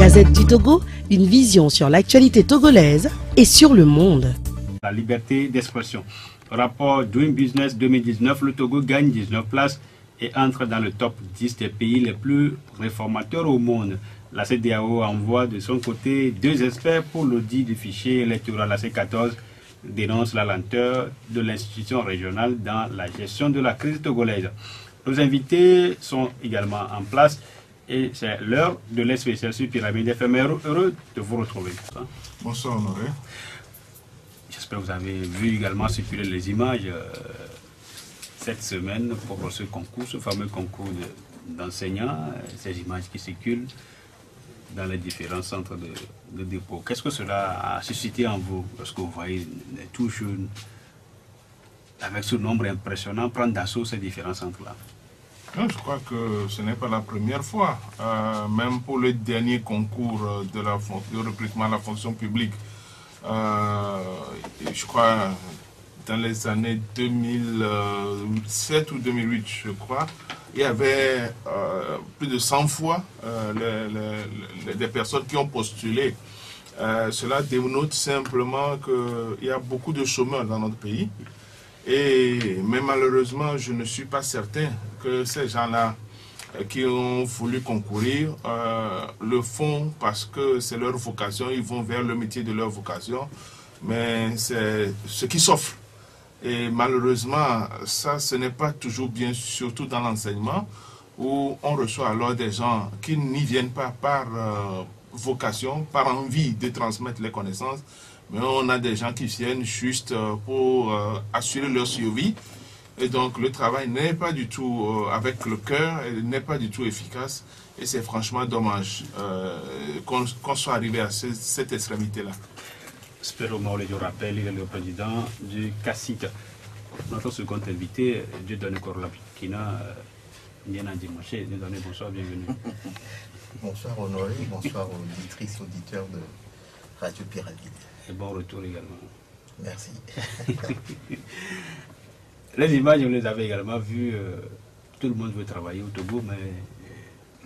Gazette du Togo, une vision sur l'actualité togolaise et sur le monde. La liberté d'expression. Rapport Doing Business 2019, le Togo gagne 19 places et entre dans le top 10 des pays les plus réformateurs au monde. La CEDEAO envoie de son côté 2 experts pour l'audit du fichier électoral. La C14 dénonce la lenteur de l'institution régionale dans la gestion de la crise togolaise. Nos invités sont également en place et c'est l'heure de l'espécial sur Pyramide FM. Heureux de vous retrouver. Bonsoir Honoré. J'espère que vous avez vu également circuler les images cette semaine pour ce concours, ce fameux concours d'enseignants, ces images qui circulent dans les différents centres de dépôt. Qu'est-ce que cela a suscité en vous lorsque vous voyez les tout jeunes, avec ce nombre impressionnant, prendre d'assaut ces différents centres-là? Je crois que ce n'est pas la première fois. Même pour le dernier concours de recrutement à la fonction publique, je crois dans les années 2007 ou 2008, je crois, il y avait plus de 100 fois des personnes qui ont postulé. Cela dénote simplement qu'il y a beaucoup de chômeurs dans notre pays. Mais malheureusement, je ne suis pas certain que ces gens-là qui ont voulu concourir le font parce que c'est leur vocation, ils vont vers le métier de leur vocation, mais c'est ce qui s'offre. Et malheureusement, ça, ce n'est pas toujours bien, surtout dans l'enseignement, où on reçoit alors des gens qui n'y viennent pas par vocation, par envie de transmettre les connaissances, mais on a des gens qui viennent juste pour assurer leur survie. Et donc le travail n'est pas du tout avec le cœur, n'est pas du tout efficace. Et c'est franchement dommage qu'on soit arrivé à cette extrémité-là. Spero Maolé, je rappelle, il est le président du CACIT. Notre second invité, Dieudonné Korolapikina, Niena Dimanche. Dieudonné, bonsoir, bienvenue. Bonsoir Honoré, bonsoir aux auditrices, auditeurs de Radio Pyramide. Et bon retour également. Merci. Les images, on les avait également vues. Tout le monde veut travailler au Togo, mais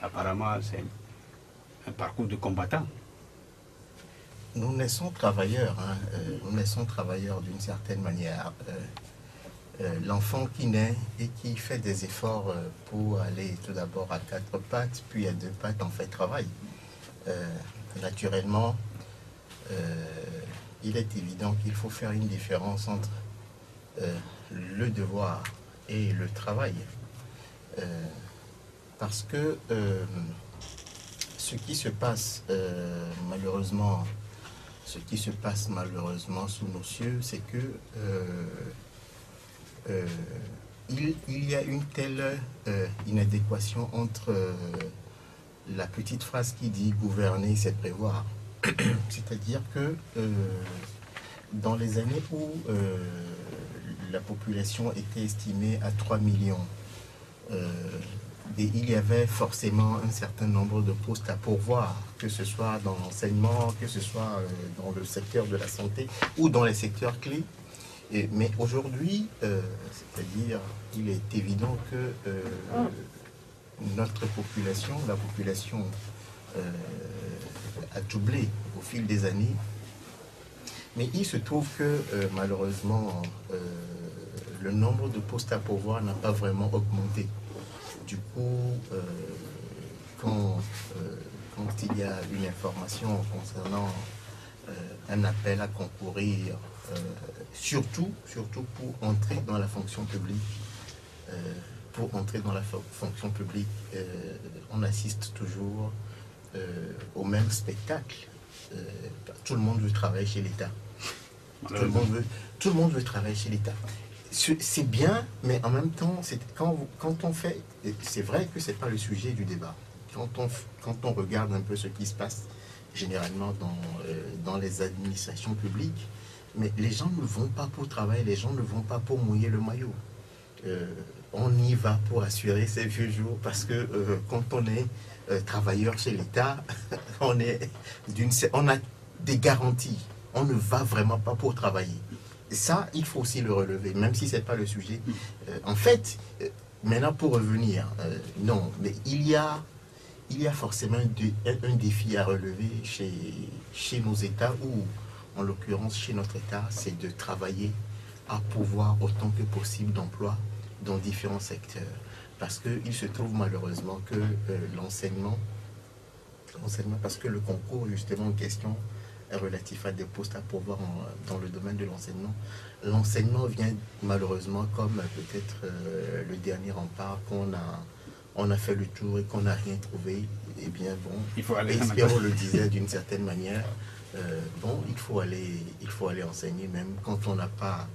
apparemment, c'est un parcours de combattant. Nous naissons travailleurs, nous naissons travailleurs d'une certaine manière. L'enfant qui naît et qui fait des efforts pour aller tout d'abord à 4 pattes, puis à 2 pattes, en fait travail. Naturellement, il est évident qu'il faut faire une différence entre le devoir et le travail. Parce que ce qui se passe malheureusement sous nos cieux, c'est que il y a une telle inadéquation entre la petite phrase qui dit « gouverner, c'est prévoir ». C'est-à-dire que dans les années où la population était estimée à 3 millions, il y avait forcément un certain nombre de postes à pourvoir, que ce soit dans l'enseignement, que ce soit dans le secteur de la santé ou dans les secteurs clés. Mais aujourd'hui, c'est-à-dire, il est évident que notre population, la population a doublé au fil des années. Mais il se trouve que malheureusement, le nombre de postes à pourvoir n'a pas vraiment augmenté. Du coup, quand il y a une information concernant un appel à concourir, surtout pour entrer dans la fonction publique, on assiste toujours au même spectacle. Tout le monde veut travailler chez l'État. Tout le monde veut travailler chez l'État. C'est bien, mais en même temps, quand on fait... C'est vrai que ce n'est pas le sujet du débat. Quand on regarde un peu ce qui se passe généralement dans les administrations publiques, mais les gens ne vont pas pour travailler, les gens ne vont pas pour mouiller le maillot. On y va pour assurer ses vieux jours, parce que quand on est travailleur chez l'État, on a des garanties. On ne va vraiment pas pour travailler. Et ça, il faut aussi le relever, même si ce n'est pas le sujet. En fait, maintenant pour revenir, non, mais il y a il y a forcément un défi à relever chez nos États, ou en l'occurrence chez notre État, c'est de travailler à pourvoir autant que possible d'emplois dans différents secteurs. Parce qu'il se trouve malheureusement que l'enseignement, parce que le concours justement en question est relatif à des postes à pourvoir dans le domaine de l'enseignement. L'enseignement vient malheureusement comme peut-être le dernier rempart on a fait le tour et qu'on n'a rien trouvé. Eh bien bon, il faut aller Espérons le disait d'une certaine manière, bon, il faut aller enseigner même quand on n'a pas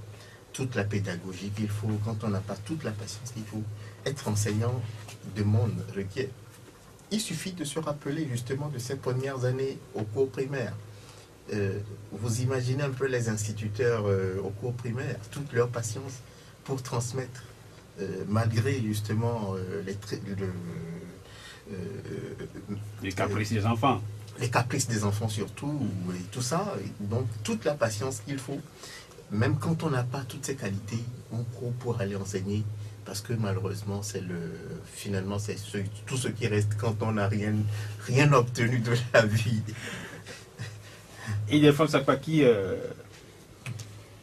toute la pédagogie qu'il faut, quand on n'a pas toute la patience qu'il faut. Être enseignant requiert. Il suffit de se rappeler justement de ces premières années au cours primaire. Vous imaginez un peu les instituteurs au cours primaire, toute leur patience pour transmettre, malgré justement les caprices des enfants. Les caprices des enfants surtout, et tout ça, donc toute la patience qu'il faut. Même quand on n'a pas toutes ces qualités, on court pour aller enseigner, parce que malheureusement, finalement, c'est tout ce qui reste quand on n'a rien obtenu de la vie. Et des fois, Sapaki,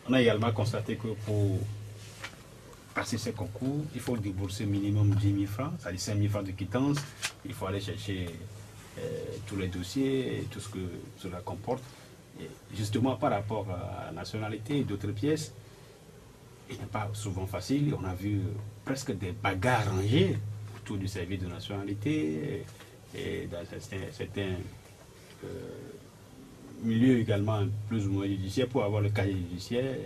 on a également constaté que pour passer ce concours, il faut débourser minimum 10 000 francs, c'est-à-dire 5 000 francs de quittance. Il faut aller chercher tous les dossiers et tout ce que cela comporte. Et justement, par rapport à la nationalité et d'autres pièces, il n'est pas souvent facile. On a vu presque des bagarres rangées autour du service de nationalité et dans certains milieux également plus ou moins judiciaires. Pour avoir le casier judiciaire,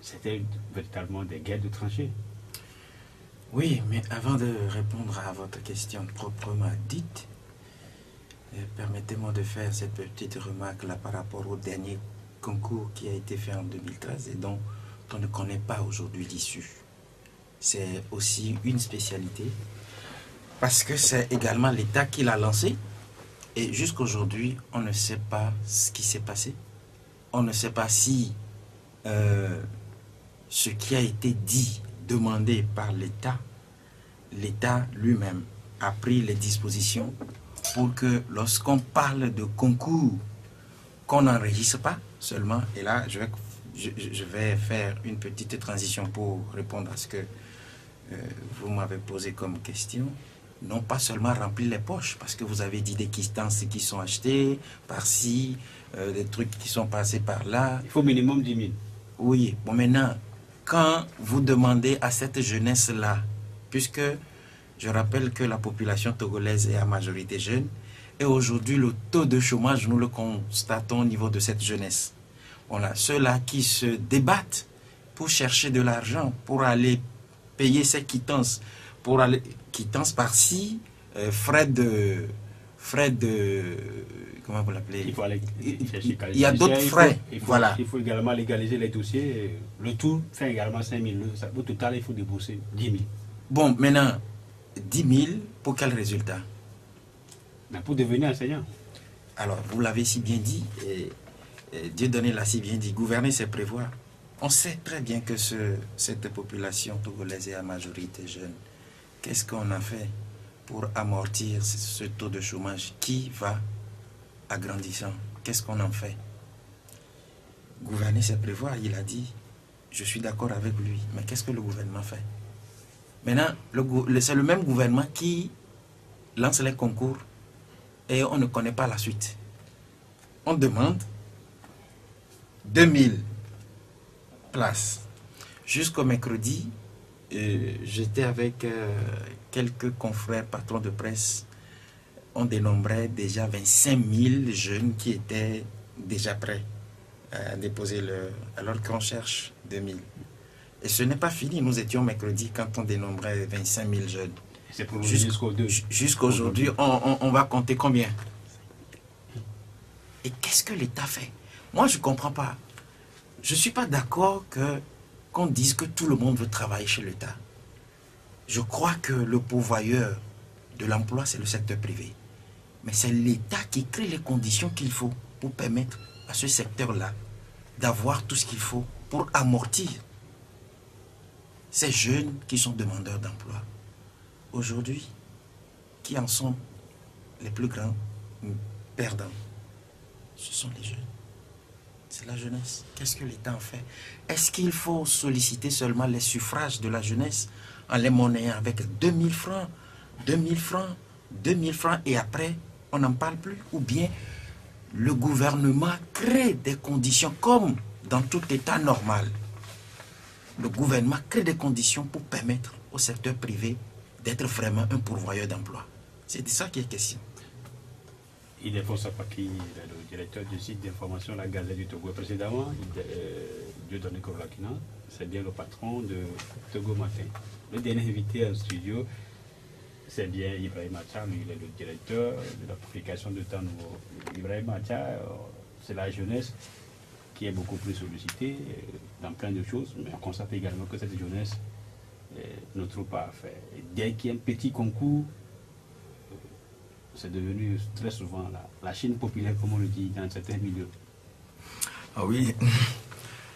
c'était véritablement des guerres de tranchées. Oui, mais avant de répondre à votre question proprement dite, permettez-moi de faire cette petite remarque là par rapport au dernier concours qui a été fait en 2013 et dont on ne connaît pas aujourd'hui l'issue. C'est aussi une spécialité parce que c'est également l'État qui l'a lancé et jusqu'aujourd'hui on ne sait pas ce qui s'est passé. On ne sait pas si ce qui a été dit, demandé par l'État lui-même a pris les dispositions pour que lorsqu'on parle de concours, qu'on n'enregistre pas seulement, et là je vais faire une petite transition pour répondre à ce que vous m'avez posé comme question, non pas seulement remplir les poches, parce que vous avez dit des quittances qui sont achetées par-ci, des trucs qui sont passés par là. Il faut minimum 10 000. Oui, bon maintenant, quand vous demandez à cette jeunesse-là, puisque je rappelle que la population togolaise est à majorité jeune, et aujourd'hui le taux de chômage, nous le constatons au niveau de cette jeunesse. On a ceux-là qui se débattent pour chercher de l'argent, pour aller payer ces quittances, pour aller quittances par-ci, frais de comment vous l'appelez? Il faut aller chercher. Il y a d'autres frais. Voilà. Il faut également légaliser les dossiers. Le tout fait également 5 000. Au total, il faut débourser 10 000. Bon, maintenant, 10 000, pour quel résultat? Mais pour devenir enseignant. Alors, vous l'avez si bien dit, et Dieudonné l'a si bien dit, gouverner, c'est prévoir. On sait très bien que cette population togolaise est à majorité jeune. Qu'est-ce qu'on a fait pour amortir ce taux de chômage qui va agrandissant? Qu'est-ce qu'on en fait? Gouverner, c'est prévoir, il a dit. Je suis d'accord avec lui. Mais qu'est-ce que le gouvernement fait? Maintenant, c'est le même gouvernement qui lance les concours et on ne connaît pas la suite. On demande 2000 places. Jusqu'au mercredi, j'étais avec quelques confrères patrons de presse. On dénombrait déjà 25 000 jeunes qui étaient déjà prêts à déposer alors qu'on cherche 2000. Et ce n'est pas fini. Nous étions mercredi quand on dénombrait 25 000 jeunes. C'est pour jusqu'au 2. Jusqu'aujourd'hui, on va compter combien? Et qu'est-ce que l'État fait? Moi, je ne comprends pas. Je ne suis pas d'accord qu'on dise que tout le monde veut travailler chez l'État. Je crois que le pourvoyeur de l'emploi, c'est le secteur privé. Mais c'est l'État qui crée les conditions qu'il faut pour permettre à ce secteur-là d'avoir tout ce qu'il faut pour amortir ces jeunes qui sont demandeurs d'emploi. Aujourd'hui, qui en sont les plus grands perdants, ce sont les jeunes. C'est la jeunesse. Qu'est-ce que l'État en fait? Est-ce qu'il faut solliciter seulement les suffrages de la jeunesse en les monnayant avec 2000 francs, 2000 francs, 2000 francs et après, on n'en parle plus? Ou bien le gouvernement crée des conditions comme dans tout État normal. Le gouvernement crée des conditions pour permettre au secteur privé d'être vraiment un pourvoyeur d'emploi. C'est de ça qui est question. Il est pour ça qui est le directeur du site d'information La Gazette du Togo précédemment, Dieudonné Kovakina, c'est bien le patron de Togo Matin. Le dernier invité en studio, c'est bien Ibrahim Acha, lui il est le directeur de la publication de Temps Nouveau. Ibrahim Acha, c'est la jeunesse qui est beaucoup plus sollicitée dans plein de choses, mais on constate également que cette jeunesse ne trouve pas à faire. Et dès qu'il y a un petit concours, c'est devenu très souvent la Chine populaire, comme on le dit dans certains milieux. Ah oui,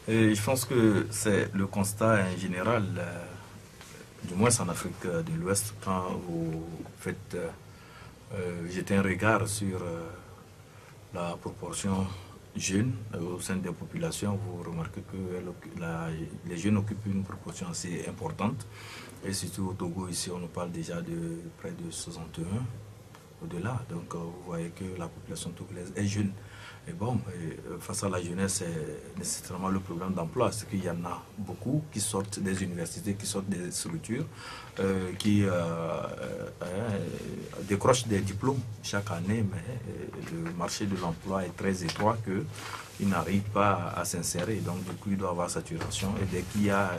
et je pense que c'est le constat en général, du moins en Afrique de l'Ouest, quand vous faites jeter un regard sur la proportion jeune au sein des populations, vous remarquez que les jeunes occupent une proportion assez importante. Et surtout au Togo, ici, on nous parle déjà de près de 61. Au-delà, donc vous voyez que la population togolaise est jeune. Et bon, face à la jeunesse, c'est nécessairement le problème d'emploi, c'est qu'il y en a beaucoup qui sortent des universités, qui sortent des structures, qui décrochent des diplômes chaque année, mais le marché de l'emploi est très étroit qu'ils n'arrivent pas à s'insérer. Donc du coup, il doit y avoir saturation. Et dès qu'il y a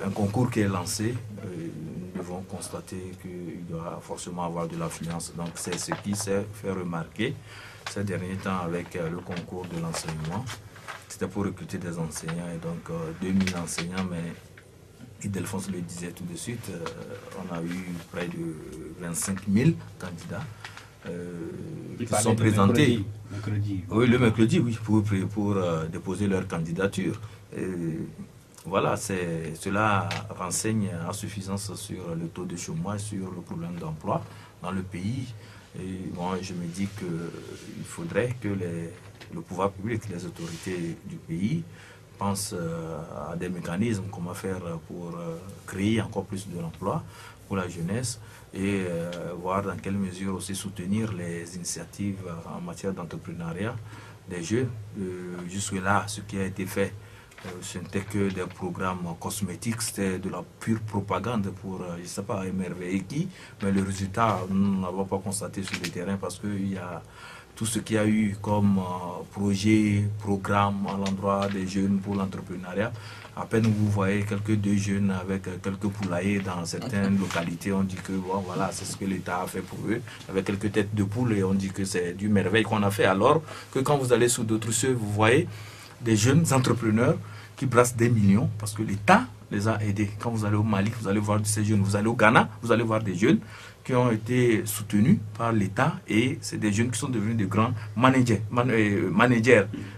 un concours qui est lancé, nous devons constater qu'il doit forcément avoir de l'affluence. Donc c'est ce qui s'est fait remarquer ces derniers temps avec le concours de l'enseignement. C'était pour recruter des enseignants, et donc 2000 enseignants, mais Ildefonse le disait tout de suite, on a eu près de 25 000 candidats qui sont présentés. Mercredi. Oui, le mercredi, oui, pour déposer leur candidature. Voilà, cela renseigne à suffisance sur le taux de chômage, sur le problème d'emploi dans le pays. Et moi, je me dis qu'il faudrait que le pouvoir public, les autorités du pays, pensent à des mécanismes, comment faire pour créer encore plus de l'emploi pour la jeunesse et voir dans quelle mesure aussi soutenir les initiatives en matière d'entrepreneuriat des jeunes. Jusque-là, ce qui a été fait, ce n'était que des programmes cosmétiques, c'était de la pure propagande pour, je ne sais pas, émerveiller qui, mais le résultat, nous n'avons pas constaté sur le terrain parce qu'il y a tout ce qu'il y a eu comme projet, programme à l'endroit des jeunes pour l'entrepreneuriat. À peine vous voyez deux jeunes avec quelques poulaillers dans certaines localités, on dit que bon, voilà, c'est ce que l'État a fait pour eux, avec quelques têtes de poule, et on dit que c'est du merveille qu'on a fait, alors que quand vous allez sur d'autres cieux, vous voyez des jeunes entrepreneurs qui brassent des millions parce que l'État les a aidés. Quand vous allez au Mali, vous allez voir ces jeunes. Vous allez au Ghana, vous allez voir des jeunes qui ont été soutenus par l'État et c'est des jeunes qui sont devenus de grands managers.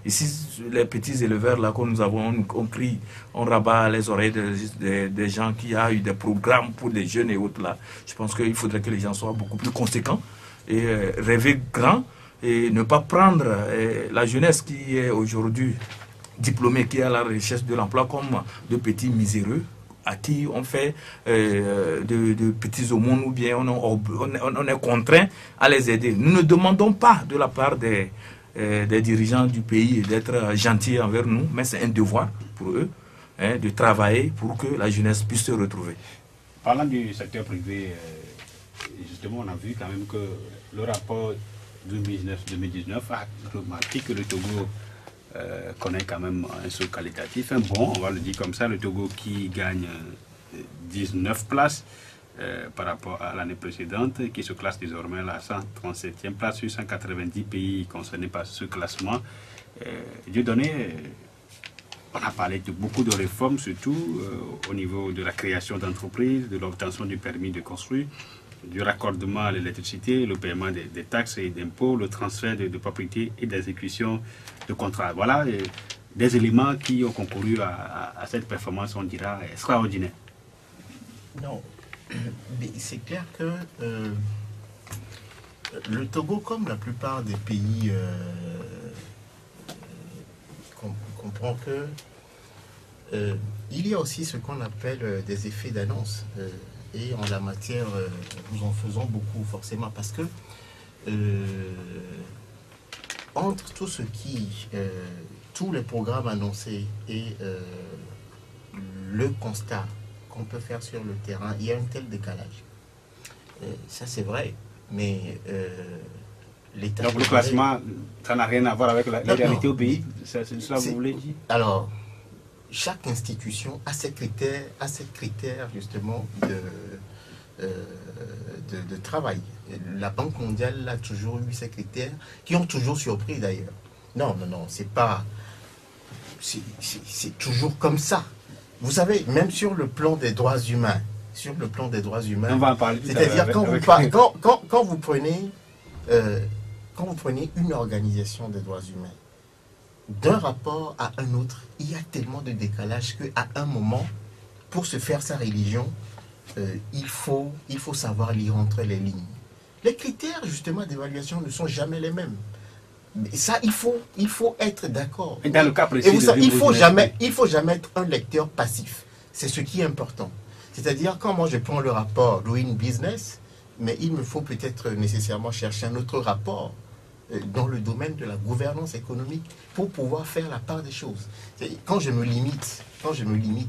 Ici, les petits éleveurs là que nous avons, on crie, on rabat les oreilles des gens qui ont eu des programmes pour les jeunes et autres là. Je pense qu'il faudrait que les gens soient beaucoup plus conséquents et rêver grand et ne pas prendre la jeunesse qui est aujourd'hui diplômés, qui est à la recherche de l'emploi comme de petits miséreux à qui on fait de petits aumônes ou bien on est contraint à les aider. Nous ne demandons pas de la part des dirigeants du pays d'être gentils envers nous, mais c'est un devoir pour eux de travailler pour que la jeunesse puisse se retrouver. Parlant du secteur privé, justement on a vu quand même que le rapport 2019 a remarqué que le Togo connaît quand même un saut qualitatif, un bon, on va le dire comme ça, le Togo qui gagne 19 places par rapport à l'année précédente, qui se classe désormais à la 137e place sur 190 pays concernés par ce classement. Dieudonné, on a parlé de beaucoup de réformes, surtout au niveau de la création d'entreprises, de l'obtention du permis de construire, du raccordement à l'électricité, le paiement des taxes et d'impôts, le transfert de propriété et d'exécution de contrats. Voilà des éléments qui ont concouru à cette performance, on dira, extraordinaire. Non, mais c'est clair que Le Togo, comme la plupart des pays, comprend que il y a aussi ce qu'on appelle des effets d'annonce. Et en la matière, nous en faisons beaucoup forcément parce que entre tout ce qui, tous les programmes annoncés et le constat qu'on peut faire sur le terrain, il y a un tel décalage. Ça c'est vrai, mais l'État... Donc le classement, ça n'a rien à voir avec la réalité au pays, c'est cela que vous voulez dire? Alors, chaque institution a ses critères, justement de travail. La Banque mondiale a toujours eu ces critères qui ont toujours surpris d'ailleurs. Non, c'est pas... C'est toujours comme ça. Vous savez, même sur le plan des droits humains, on va en parler. C'est-à-dire quand vous prenez une organisation des droits humains, d'un rapport à un autre, il y a tellement de décalage qu'à un moment, pour se faire sa religion, il faut savoir lire entre les lignes. Les critères justement d'évaluation ne sont jamais les mêmes. Mais ça, il faut être d'accord. Et dans le cas précis, il faut jamais être un lecteur passif. C'est ce qui est important. C'est-à-dire, quand moi je prends le rapport Doing Business, mais il me faut peut-être nécessairement chercher un autre rapport dans le domaine de la gouvernance économique pour pouvoir faire la part des choses. Quand je me limite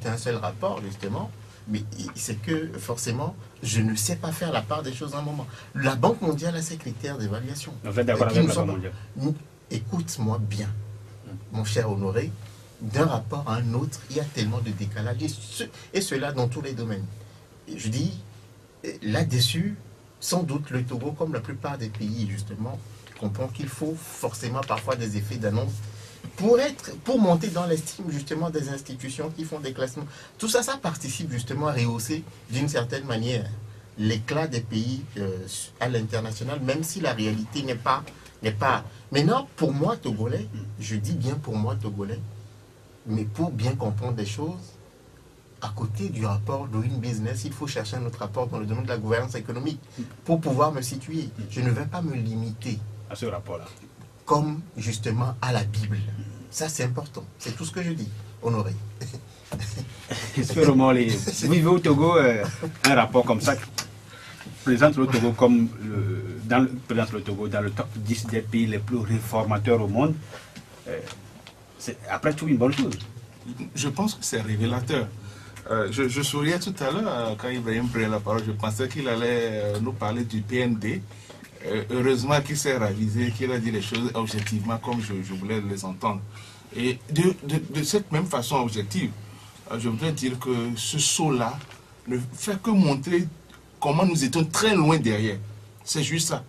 à un seul rapport, justement, mais c'est que forcément, je ne sais pas faire la part des choses à un moment. La Banque mondiale a ses critères d'évaluation. Vous êtes d'accord avec la Banque mondiale? Écoute-moi bien, mon cher Honoré, d'un rapport à un autre, il y a tellement de décalage, et cela dans tous les domaines. Et je dis, là-dessus, sans doute le Togo, comme la plupart des pays, justement, comprend qu'il faut forcément parfois des effets d'annonce pour monter dans l'estime justement des institutions qui font des classements. Tout ça, ça participe justement à rehausser d'une certaine manière l'éclat des pays à l'international, même si la réalité n'est pas... Maintenant, pour moi, Togolais, je dis bien pour moi, Togolais, mais pour bien comprendre des choses, à côté du rapport Doing Business, il faut chercher un autre rapport dans le domaine de la gouvernance économique pour pouvoir me situer. Je ne vais pas me limiter à ce rapport-là, comme justement à la Bible. Ça, c'est important. C'est tout ce que je dis, Honoré. Vous vivez au Togo, un rapport comme ça présente le Togo comme dans le top 10 des pays les plus réformateurs au monde. C'est après tout une bonne chose. Je pense que c'est révélateur. Je souriais tout à l'heure quand Ibrahim prenait la parole. Je pensais qu'il allait nous parler du PND. Heureusement qu'il s'est ravisé, qu'il a dit les choses objectivement comme je voulais les entendre. Et de cette même façon objective, je voudrais dire que ce saut-là ne fait que montrer comment nous étions très loin derrière. C'est juste ça.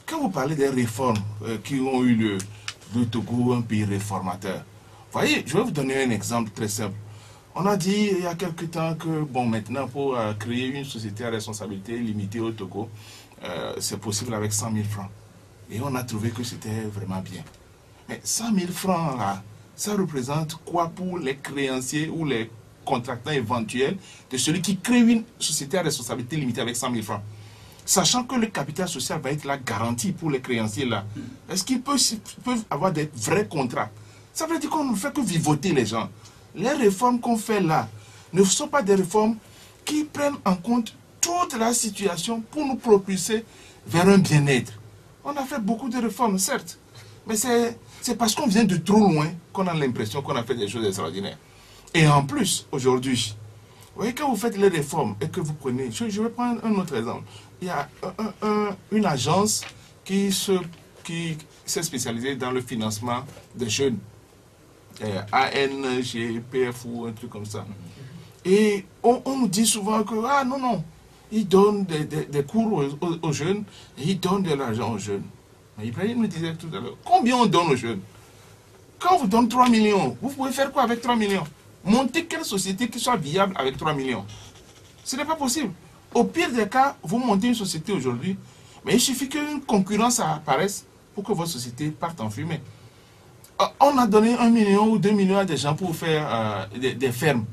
Quand vous parlez des réformes qui ont eu lieu, le Togo, un pays réformateur, vous voyez, je vais vous donner un exemple très simple. On a dit il y a quelque temps que, bon, maintenant, pour créer une société à responsabilité limitée au Togo, c'est possible avec 100 000 francs. Et on a trouvé que c'était vraiment bien. Mais 100 000 francs, là, ça représente quoi pour les créanciers ou les contractants éventuels de celui qui crée une société à responsabilité limitée avec 100 000 francs? Sachant que le capital social va être la garantie pour les créanciers là. Est-ce qu'ils peuvent avoir des vrais contrats? Ça veut dire qu'on ne fait que vivoter les gens. Les réformes qu'on fait là ne sont pas des réformes qui prennent en compte toute la situation pour nous propulser vers un bien-être. On a fait beaucoup de réformes, certes, mais c'est parce qu'on vient de trop loin qu'on a l'impression qu'on a fait des choses extraordinaires. Et en plus, aujourd'hui, vous voyez, quand vous faites les réformes et que vous prenez... Je vais prendre un autre exemple. Il y a une agence qui s'est spécialisée dans le financement des jeunes. ANGPF ou un truc comme ça. Et on nous dit souvent que, ah non, ils donnent des cours aux jeunes et ils donnent de l'argent aux jeunes. Mais Ibrahim me disait tout à l'heure, combien on donne aux jeunes? Quand on vous donne 3 millions, vous pouvez faire quoi avec 3 millions? Monter quelle société qui soit viable avec 3 millions? Ce n'est pas possible. Au pire des cas, vous montez une société aujourd'hui, mais il suffit qu'une concurrence apparaisse pour que votre société parte en fumée. On a donné 1 million ou 2 millions à des gens pour faire des fermes.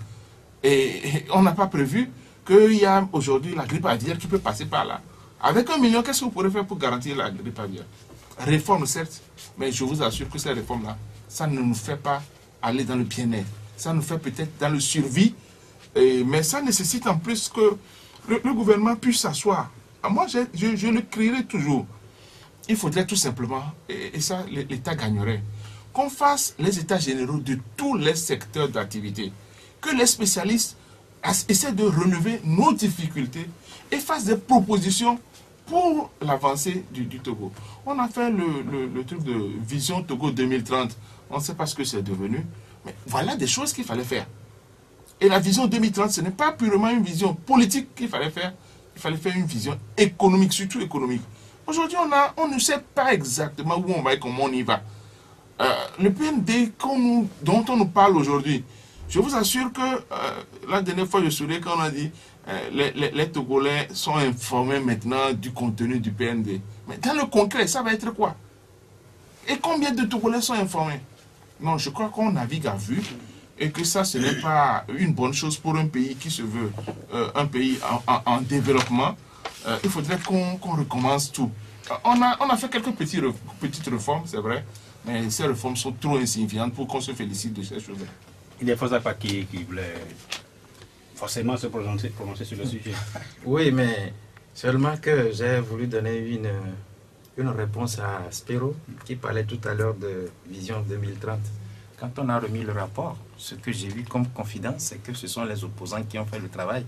Et on n'a pas prévu qu'il y a aujourd'hui la grippe aviaire qui peut passer par là. Avec 1 million, qu'est-ce que vous pourrez faire pour garantir la grippe aviaire? Réforme, certes, mais je vous assure que ces réformes-là, ça ne nous fait pas aller dans le bien-être. Ça nous fait peut-être dans le survie, mais ça nécessite en plus que le gouvernement puisse s'asseoir. Moi, je le crierai toujours. Il faudrait tout simplement, et ça, l'État gagnerait, qu'on fasse les états généraux de tous les secteurs d'activité. Que les spécialistes essaient de relever nos difficultés et fassent des propositions pour l'avancée du Togo. On a fait le truc de Vision Togo 2030. On ne sait pas ce que c'est devenu. Mais voilà des choses qu'il fallait faire. Et la vision 2030, ce n'est pas purement une vision politique qu'il fallait faire. Il fallait faire une vision économique, surtout économique. Aujourd'hui, on ne sait pas exactement où on va et comment on y va. Le PND dont on nous parle aujourd'hui, je vous assure que la dernière fois, je souviens quand on a dit les Togolais sont informés maintenant du contenu du PND. Mais dans le concret, ça va être quoi? Et combien de Togolais sont informés? Non, je crois qu'on navigue à vue et que ça, ce n'est pas une bonne chose pour un pays qui se veut un pays en développement. Il faudrait qu'on recommence tout. On a fait quelques petites réformes, c'est vrai, mais ces réformes sont trop insignifiantes pour qu'on se félicite de ces choses-là. Il y a Fosa qui voulait forcément se prononcer sur le sujet. Oui, mais seulement que j'ai voulu donner une réponse à Spiro, qui parlait tout à l'heure de Vision 2030. Quand on a remis le rapport, ce que j'ai vu comme confidence, c'est que ce sont les opposants qui ont fait le travail.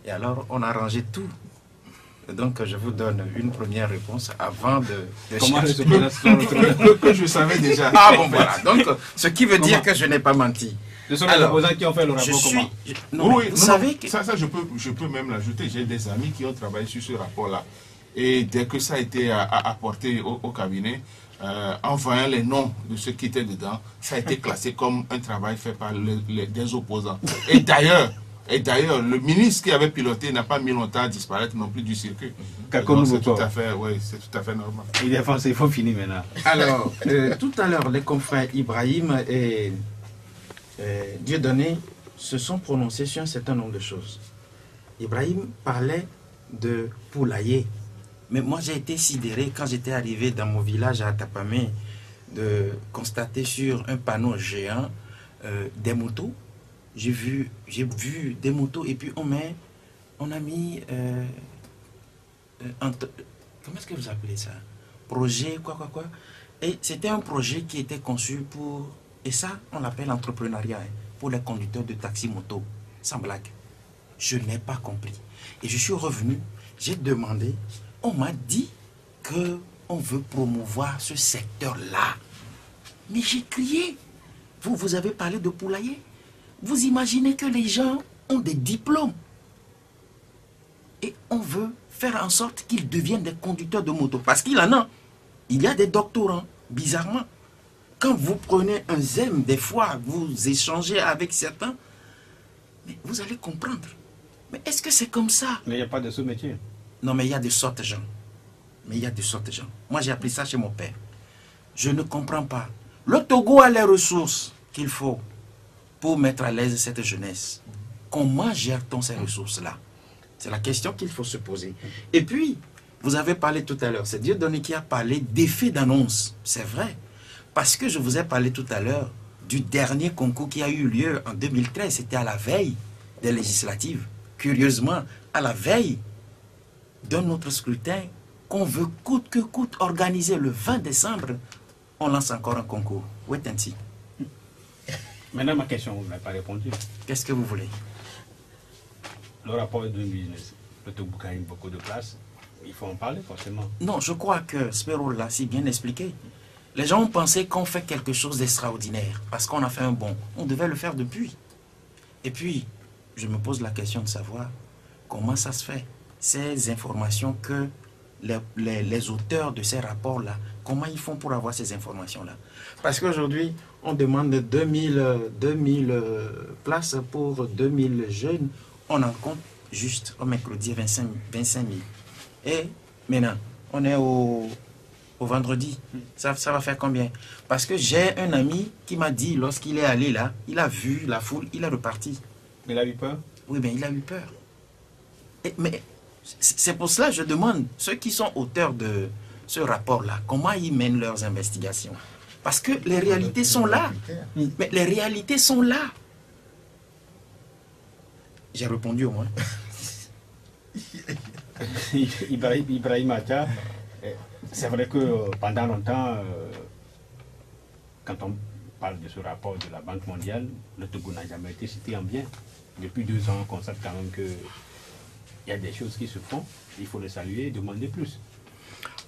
Et alors, on a rangé tout. Donc, je vous donne une première réponse avant de comment que je savais déjà. Ah bon, voilà. Donc, ce qui veut dire que je n'ai pas menti. Ce sont les opposants qui ont fait le rapport. Vous savez que... Ça je peux même l'ajouter. J'ai des amis qui ont travaillé sur ce rapport-là. Et dès que ça a été apporté au cabinet, en voyant les noms de ceux qui étaient dedans, ça a été classé comme un travail fait par des opposants. Et d'ailleurs, le ministre qui avait piloté n'a pas mis longtemps à disparaître non plus du circuit. C'est tout à fait normal. Il faut finir maintenant. Alors, tout à l'heure, les confrères Ibrahim et Dieudonné se sont prononcés sur un certain nombre de choses. Ibrahim parlait de poulailler. Mais moi, j'ai été sidéré quand j'étais arrivé dans mon village à Tapamé de constater sur un panneau géant des motos. J'ai vu des motos et puis on a mis... comment est-ce que vous appelez ça? Projet, quoi. Et c'était un projet qui était conçu pour... Et ça, on l'appelle entrepreneuriat, pour les conducteurs de taxi-moto, sans blague. Je n'ai pas compris. Et je suis revenu, j'ai demandé, on m'a dit qu'on veut promouvoir ce secteur-là. Mais j'ai crié. Vous avez parlé de poulailler. Vous imaginez que les gens ont des diplômes. Et on veut faire en sorte qu'ils deviennent des conducteurs de moto. Parce qu'il en a. Il y a des doctorants, bizarrement. Quand vous prenez un ZEM, des fois, vous échangez avec certains, mais vous allez comprendre. Mais est-ce que c'est comme ça? Mais il n'y a pas de sous-métier. Non, mais il y a de sortes de gens. Moi, j'ai appris ça chez mon père. Je ne comprends pas. Le Togo a les ressources qu'il faut pour mettre à l'aise cette jeunesse. Comment gère-t-on ces ressources-là? C'est la question qu'il faut se poser. Et puis, vous avez parlé tout à l'heure, c'est Dieudonné qui a parlé d'effet d'annonce. C'est vrai. Parce que je vous ai parlé tout à l'heure du dernier concours qui a eu lieu en 2013. C'était à la veille des législatives. Curieusement, à la veille d'un autre scrutin qu'on veut coûte que coûte organiser le 20 décembre, on lance encore un concours. Wait and see. Maintenant, ma question, vous n'avez pas répondu. Qu'est-ce que vous voulez? Le rapport de business, le Togo gagne beaucoup de place. Il faut en parler forcément. Non, je crois que Spero l'a si bien expliqué. Les gens ont pensé qu'on fait quelque chose d'extraordinaire parce qu'on a fait un bond. On devait le faire depuis. Et puis, je me pose la question de savoir comment ça se fait. Ces informations que les auteurs de ces rapports-là, comment ils font pour avoir ces informations-là? Parce qu'aujourd'hui, on demande 2000 places pour 2000 jeunes. On en compte juste au mercredi 25 000. Et maintenant, on est au vendredi. Ça va faire combien? Parce que j'ai un ami qui m'a dit, lorsqu'il est allé là, il a vu la foule, il est reparti. Il a eu peur? Oui, bien, il a eu peur. Mais C'est pour cela que je demande, ceux qui sont auteurs de ce rapport-là, comment ils mènent leurs investigations? Parce que les réalités sont là. Mais les réalités sont là. J'ai répondu au moins. Ibrahim Atta, c'est vrai que pendant longtemps, quand on parle de ce rapport de la Banque mondiale, le Togo n'a jamais été cité en bien. Depuis 2 ans, on constate quand même qu'il y a des choses qui se font, il faut les saluer et demander plus.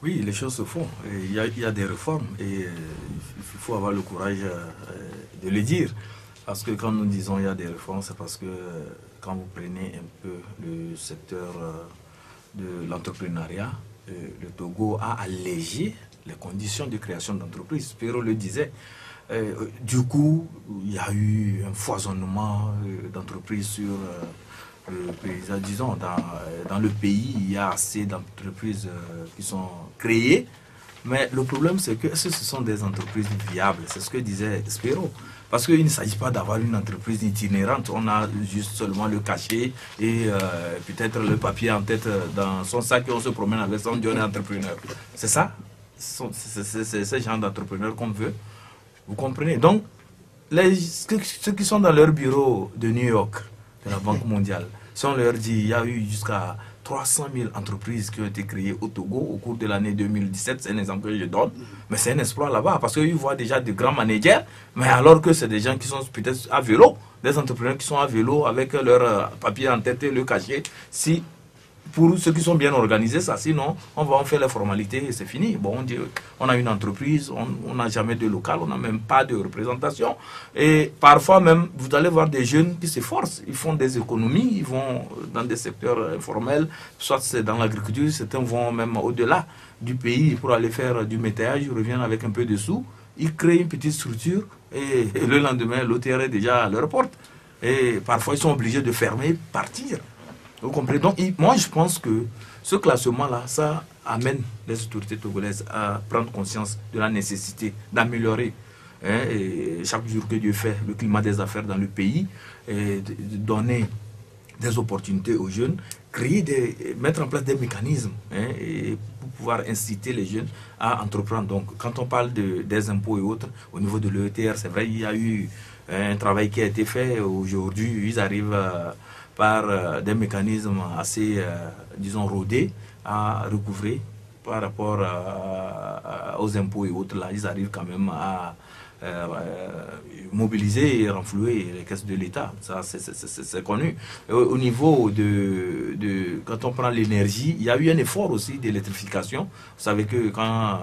Oui, les choses se font. Il y a des réformes et il faut avoir le courage de le dire. Parce que quand nous disons il y a des réformes, c'est parce que quand vous prenez un peu le secteur de l'entrepreneuriat, le Togo a allégé les conditions de création d'entreprises. Spiro le disait. Du coup, il y a eu un foisonnement d'entreprises sur le paysage. Disons, dans le pays, il y a assez d'entreprises qui sont créées. Mais le problème, c'est que ce sont des entreprises viables. C'est ce que disait Spiro. Parce qu'il ne s'agit pas d'avoir une entreprise itinérante. On a juste seulement le cachet et peut-être le papier en tête dans son sac et on se promène avec ça, on dit on est entrepreneur. C'est ça? C'est ce genre d'entrepreneur qu'on veut. Vous comprenez? Donc, ceux qui sont dans leur bureau de New York, de la Banque mondiale, si on leur dit il y a eu jusqu'à 300 000 entreprises qui ont été créées au Togo au cours de l'année 2017, c'est un exemple que je donne, mais c'est un exploit là-bas, parce qu'ils voient déjà de grands managers, mais alors que c'est des gens qui sont peut-être à vélo, des entrepreneurs qui sont à vélo avec leur papier en tête et le cachet. Si pour ceux qui sont bien organisés, ça, sinon on va en faire les formalités et c'est fini. Bon, on dit on a une entreprise, on n'a jamais de local, on n'a même pas de représentation. Et parfois même, vous allez voir des jeunes qui s'efforcent, ils font des économies, ils vont dans des secteurs informels, soit c'est dans l'agriculture, certains vont même au-delà du pays pour aller faire du métayage, ils reviennent avec un peu de sous, ils créent une petite structure et le lendemain, l'OTR est déjà à leur porte. Et parfois, ils sont obligés de fermer, partir. Vous comprenez? Donc, moi, je pense que ce classement-là, ça amène les autorités togolaises à prendre conscience de la nécessité d'améliorer et chaque jour que Dieu fait le climat des affaires dans le pays, et de donner des opportunités aux jeunes, mettre en place des mécanismes et pour pouvoir inciter les jeunes à entreprendre. Donc, quand on parle des impôts et autres, au niveau de l'ETR, c'est vrai, il y a eu un travail qui a été fait. Aujourd'hui, ils arrivent par des mécanismes assez, disons, rodés à recouvrer par rapport aux impôts et autres. Là, ils arrivent quand même à mobiliser et renflouer les caisses de l'État. Ça, c'est connu. Au niveau quand on prend l'énergie, il y a eu un effort aussi d'électrification. Vous savez que quand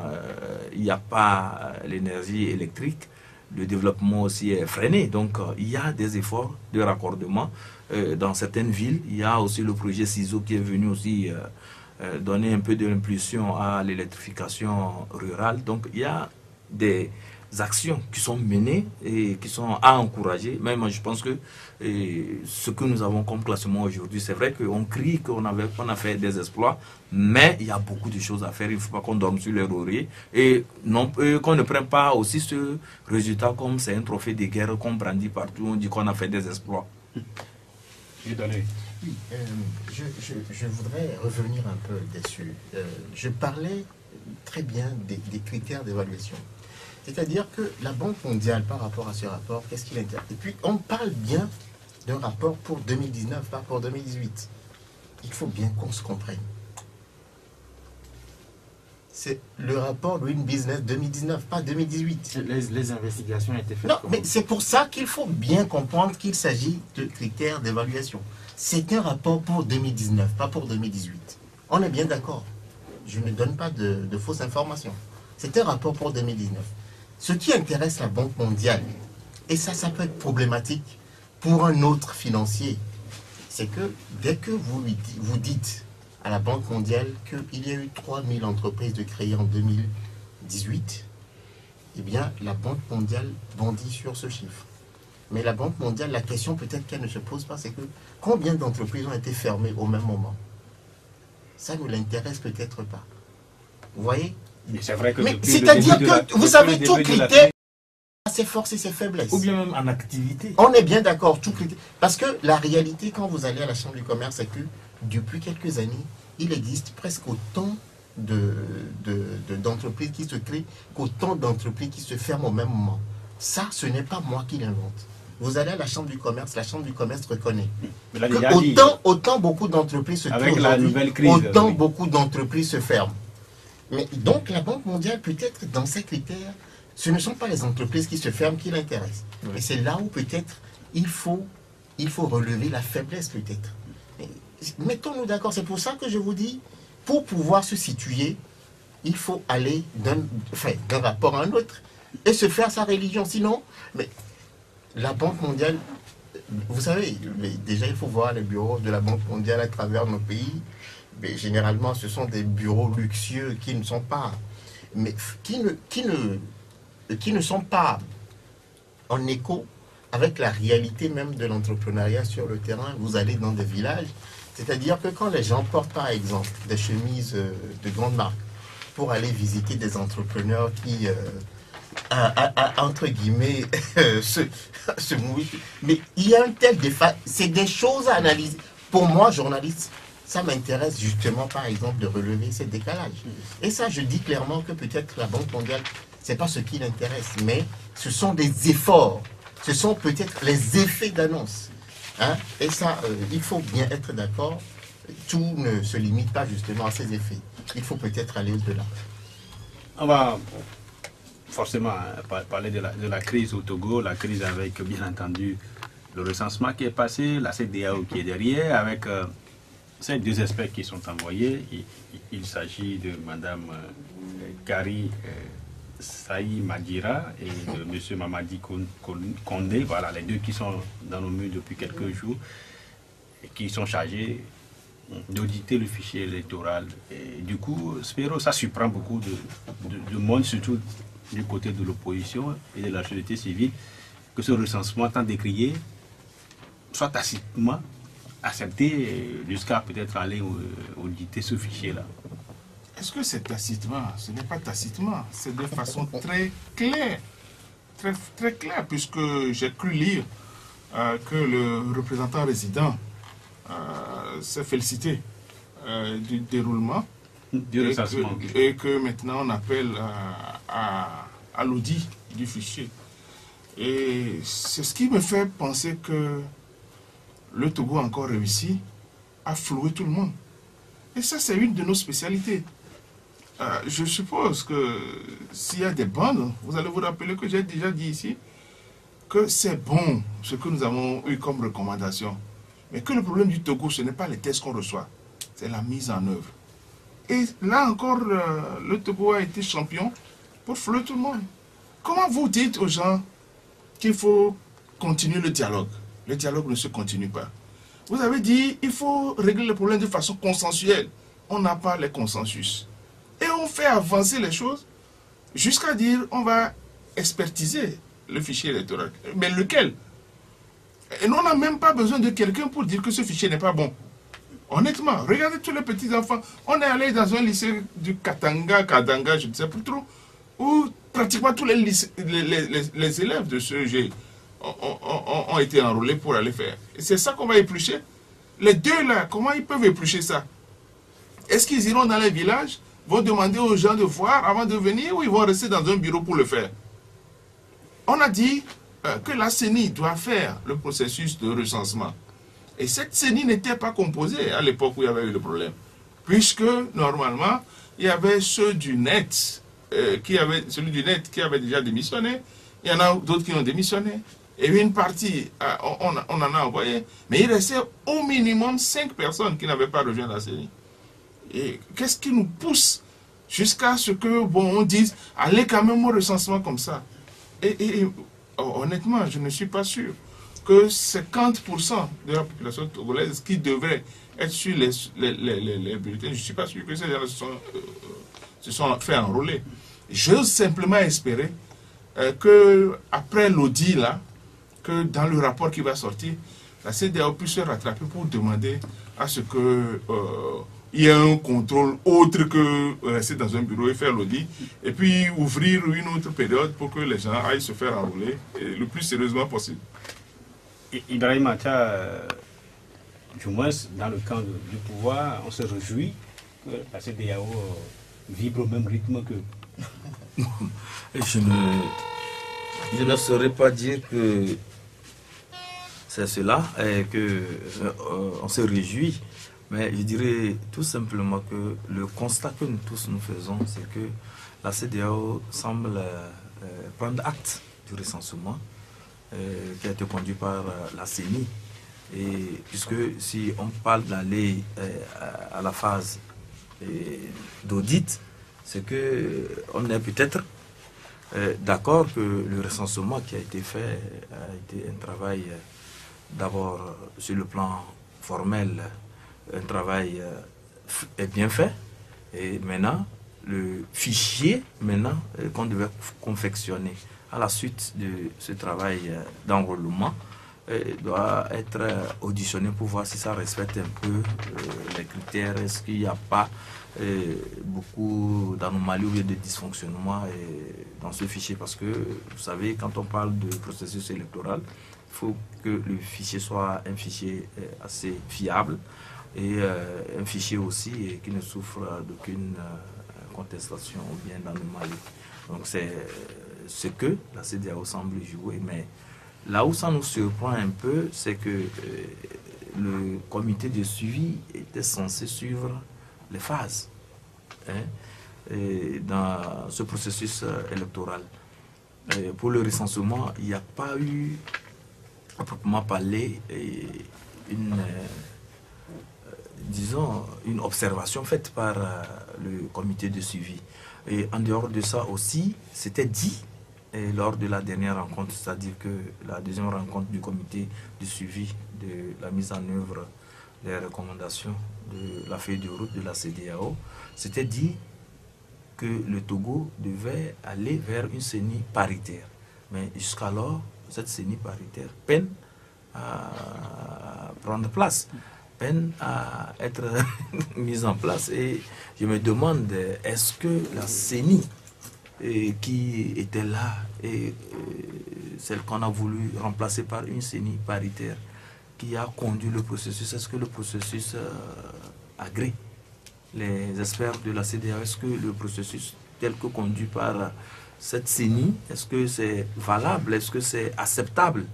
il n'y a pas l'énergie électrique, le développement aussi est freiné. Donc, il y a des efforts de raccordement dans certaines villes. Il y a aussi le projet CISO qui est venu aussi donner un peu d'impulsion à l'électrification rurale. Donc, il y a des actions qui sont menées et qui sont à encourager. Mais moi, je pense que ce que nous avons comme classement aujourd'hui, c'est vrai qu'on crie qu'on a fait des exploits, mais il y a beaucoup de choses à faire. Il ne faut pas qu'on dorme sur les lauriers et qu'on ne prenne pas aussi ce résultat comme c'est un trophée de guerre qu'on brandit partout. On dit qu'on a fait des exploits. Oui, je voudrais revenir un peu dessus. Je parlais très bien des critères d'évaluation. C'est-à-dire que la Banque mondiale, par rapport à ce rapport, qu'est-ce qu'il intéresse? Et puis, on parle bien d'un rapport pour 2019, pas pour 2018. Il faut bien qu'on se comprenne. C'est le rapport Doing Business 2019, pas 2018. Les investigations ont été faites. Non, mais c'est pour ça qu'il faut bien comprendre qu'il s'agit de critères d'évaluation. C'est un rapport pour 2019, pas pour 2018. On est bien d'accord. Je ne donne pas de fausses informations. C'est un rapport pour 2019. Ce qui intéresse la Banque mondiale, et ça peut être problématique pour un autre financier, c'est que dès que vous dites à la Banque mondiale qu'il y a eu 3000 entreprises de créées en 2018, eh bien, la Banque mondiale bondit sur ce chiffre. Mais la Banque mondiale, la question peut-être qu'elle ne se pose pas, c'est que combien d'entreprises ont été fermées au même moment? Ça ne l'intéresse peut-être pas. Vous voyez? C'est vrai que c'est-à-dire que vous avez tout critère à ses forces et ses faiblesses. Ou bien même en activité. On est bien d'accord, tout critère. Parce que la réalité, quand vous allez à la Chambre du commerce, c'est que depuis quelques années, il existe presque autant d'entreprises qui se créent qu'autant d'entreprises qui se ferment au même moment. Ça, ce n'est pas moi qui l'invente. Vous allez à la Chambre du commerce reconnaît. Autant beaucoup d'entreprises se créent aujourd'hui, autant beaucoup d'entreprises se ferment. Mais donc la Banque mondiale, peut-être dans ses critères, ce ne sont pas les entreprises qui se ferment qui l'intéressent. Et c'est là où peut-être il faut relever la faiblesse peut-être. Mettons-nous d'accord, c'est pour ça que je vous dis, pour pouvoir se situer, il faut aller d'un rapport à un autre et se faire sa religion. Sinon, mais la Banque mondiale, vous savez, déjà il faut voir les bureaux de la Banque mondiale à travers nos pays. Mais généralement, ce sont des bureaux luxueux qui ne sont pas, mais qui ne sont pas en écho avec la réalité même de l'entrepreneuriat sur le terrain. Vous allez dans des villages, c'est-à-dire que quand les gens portent par exemple des chemises de grande marque pour aller visiter des entrepreneurs qui, entre guillemets, se mouillent, mais il y a un tel défaut, c'est des choses à analyser. Pour moi, journaliste, ça m'intéresse justement, par exemple, de relever ces décalages. Et ça, je dis clairement que peut-être la Banque mondiale, ce n'est pas ce qui l'intéresse, mais ce sont des efforts, ce sont peut-être les effets d'annonce. Hein? Et ça, il faut bien être d'accord, tout ne se limite pas justement à ces effets. Il faut peut-être aller au-delà. On va forcément parler de la crise au Togo, la crise avec, bien entendu, le recensement qui est passé, la CEDEAO qui est derrière, avec... ces deux experts qui sont envoyés, il s'agit de Mme Kari Saï Madjira et de M. Mamadi Kondé, voilà les deux qui sont dans nos murs depuis quelques jours et qui sont chargés d'auditer le fichier électoral. Et du coup, Spiro, ça surprend beaucoup de monde, surtout du côté de l'opposition et de la société civile, que ce recensement tant décrié soit tacitement accepter jusqu'à peut-être aller auditer ce fichier-là. Est-ce que c'est tacitement? Ce n'est pas tacitement, c'est de façon très claire, très claire, puisque j'ai cru lire que le représentant résident s'est félicité du déroulement et que maintenant on appelle à l'audit du fichier. Et c'est ce qui me fait penser que le Togo a encore réussi à flouer tout le monde. Et ça, c'est une de nos spécialités. Je suppose que s'il y a des bandes, vous allez vous rappeler que j'ai déjà dit ici que c'est bon ce que nous avons eu comme recommandation. Mais que le problème du Togo, ce n'est pas les tests qu'on reçoit, c'est la mise en œuvre. Et là encore, le Togo a été champion pour flouer tout le monde. Comment vous dites aux gens qu'il faut continuer le dialogue? Le dialogue ne se continue pas. Vous avez dit il faut régler le problème de façon consensuelle. On n'a pas les consensus. Et on fait avancer les choses jusqu'à dire on va expertiser le fichier électoral. Mais lequel? Et nous, on n'a même pas besoin de quelqu'un pour dire que ce fichier n'est pas bon. Honnêtement, regardez tous les petits enfants. On est allé dans un lycée du Kadanga, je ne sais plus trop, où pratiquement tous les élèves de ce GE ont été enrôlés pour aller faire. Et c'est ça qu'on va éplucher. Les deux là, comment ils peuvent éplucher ça? Est-ce qu'ils iront dans les villages, vont demander aux gens de voir avant de venir, ou ils vont rester dans un bureau pour le faire? On a dit que la CENI doit faire le processus de recensement. Et cette CENI n'était pas composée à l'époque où il y avait eu le problème. Puisque, normalement, il y avait ceux du net, celui du net qui avait déjà démissionné. Il y en a d'autres qui ont démissionné. Et une partie, on en a envoyé, mais il restait au minimum 5 personnes qui n'avaient pas rejoint la CENI. Et qu'est-ce qui nous pousse jusqu'à ce que, bon, on dise, allez quand même au recensement comme ça? Et honnêtement, je ne suis pas sûr que 50% de la population togolaise qui devrait être sur les bulletins, je ne suis pas sûr que ces gens se sont fait enrôler. J'ose simplement espérer que après l'audit là, que dans le rapport qui va sortir, la CEDEAO puisse se rattraper pour demander à ce que il y ait un contrôle autre que rester dans un bureau et faire l'audit, et puis ouvrir une autre période pour que les gens aillent se faire enrôler le plus sérieusement possible. Ibrahim Atta, du moins dans le camp du pouvoir, on se réjouit que la CEDEAO vibre au même rythme que... Je ne saurais pas dire que c'est cela et que on se réjouit, mais je dirais tout simplement que le constat que nous tous nous faisons, c'est que la CEDEAO semble prendre acte du recensement qui a été conduit par la CENI. Et puisque si on parle d'aller à la phase d'audit, c'est que on est peut-être d'accord que le recensement qui a été fait a été un travail d'abord sur le plan formel, un travail est bien fait. Et maintenant, le fichier qu'on devait confectionner à la suite de ce travail d'enrôlement doit être auditionné pour voir si ça respecte un peu les critères. Est-ce qu'il n'y a pas beaucoup d'anomalies ou de dysfonctionnements dans ce fichier? Parce que, vous savez, quand on parle de processus électoral, il faut que le fichier soit un fichier assez fiable et un fichier aussi qui ne souffre d'aucune contestation ou bien d'anomalie. Donc c'est ce que la CEDEAO semble jouer, mais là où ça nous surprend un peu, c'est que le comité de suivi était censé suivre les phases dans ce processus électoral. Pour le recensement, il n'y a pas eu, à proprement parler, une observation faite par le comité de suivi. Et en dehors de ça aussi, c'était dit lors de la dernière rencontre, c'est-à-dire que la deuxième rencontre du comité de suivi de la mise en œuvre des recommandations de la feuille de route de la CEDEAO, c'était dit que le Togo devait aller vers une CENI paritaire. Mais jusqu'alors, cette CENI paritaire peine à prendre place, peine à être mise en place. Et je me demande, est-ce que la CENI qui était là et celle qu'on a voulu remplacer par une CENI paritaire qui a conduit le processus, est-ce que le processus agrée les experts de la CEDEAO? Est-ce que le processus tel que conduit par cette CENI, est-ce que c'est valable, est-ce que c'est acceptable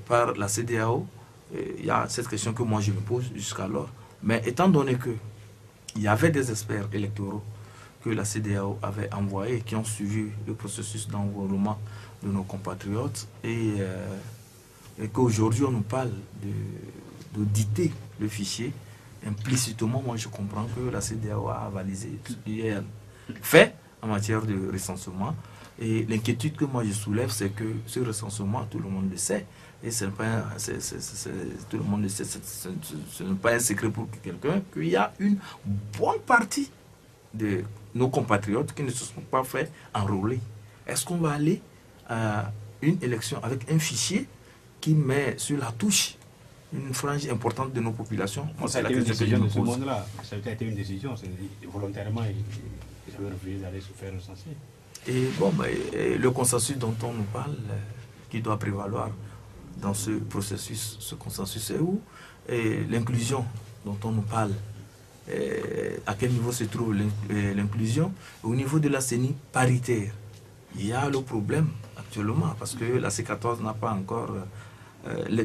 par la CEDEAO? Il y a cette question que moi je me pose jusqu'alors. Mais étant donné qu'il y avait des experts électoraux que la CEDEAO avait envoyés, qui ont suivi le processus d'enrôlement de nos compatriotes, et qu'aujourd'hui on nous parle d'auditer le fichier, implicitement, moi je comprends que la CEDEAO a avalisé ce qui est fait en matière de recensement. Et l'inquiétude que moi je soulève, c'est que ce recensement, tout le monde le sait, et tout le monde le sait, ce n'est pas un secret pour quelqu'un, qu'il y a une bonne partie de nos compatriotes qui ne se sont pas fait enrôler. Est-ce qu'on va aller à une élection avec un fichier qui met sur la touche une frange importante de nos populations? Ça a été une décision de ce monde-là. Ça a été une décision. Volontairement, ils avaient refusé d'aller se faire recenser. Et bon, le consensus dont on nous parle, qui doit prévaloir dans ce processus, ce consensus est où? Et l'inclusion dont on nous parle, à quel niveau se trouve l'inclusion? Au niveau de la CENI paritaire, il y a le problème actuellement, parce que la C14 n'a pas encore,